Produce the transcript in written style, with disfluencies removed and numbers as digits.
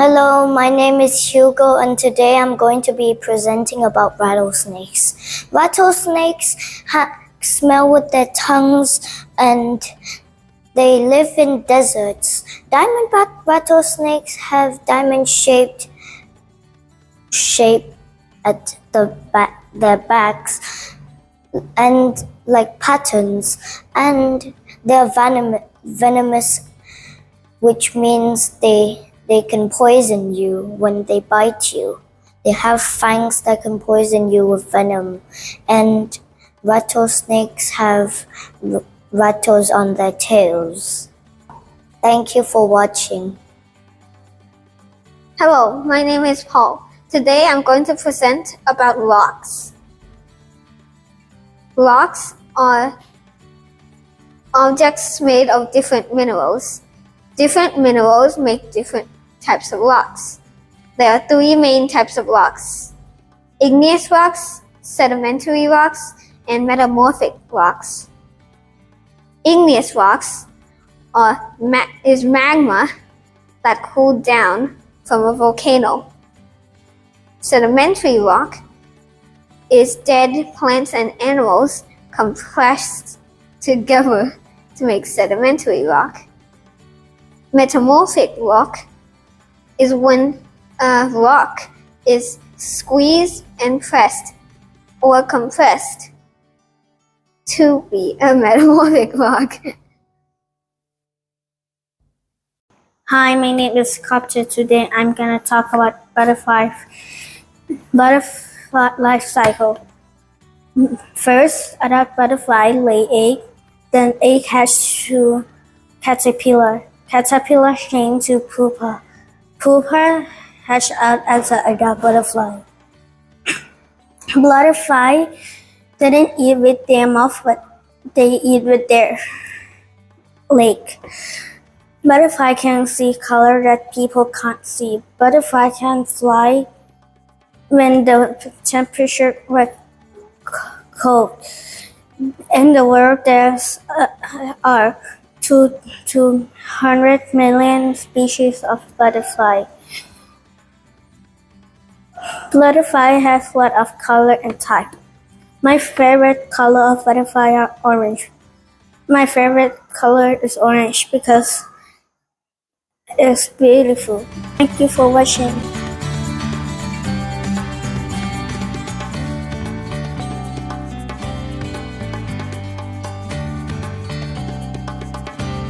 Hello, my name is Hugo and today I'm going to be presenting about rattlesnakes. Rattlesnakes smell with their tongues and they live in deserts. Diamondback rattlesnakes have diamond-shaped shape at their backs and like patterns, and they're venomous, which means they can poison you when they bite you. They have fangs that can poison you with venom, and rattlesnakes have rattles on their tails. Thank you for watching. Hello, my name is Paul. Today I'm going to present about rocks. Rocks are objects made of different minerals. Different minerals make different types of rocks. There are three main types of rocks: igneous rocks, sedimentary rocks, and metamorphic rocks. Igneous rocks is magma that cooled down from a volcano. Sedimentary rock is dead plants and animals compressed together to make sedimentary rock. Metamorphic rock is when a rock is squeezed and pressed or compressed to be a metamorphic rock. Hi, my name is Copter. Today I'm gonna talk about butterfly life cycle. First, adult butterfly lay egg, then egg hatch to caterpillar. Caterpillar change to pupa. Pupa hatch out as an adult butterfly. Butterfly didn't eat with their mouth, but they eat with their leg. Butterfly can see color that people can't see. Butterfly can fly when the temperature was cold. In the world, there are 200 million species of butterfly. Butterfly has a lot of color and type. My favorite color of butterfly are orange. My favorite color is orange because it's beautiful. Thank you for watching.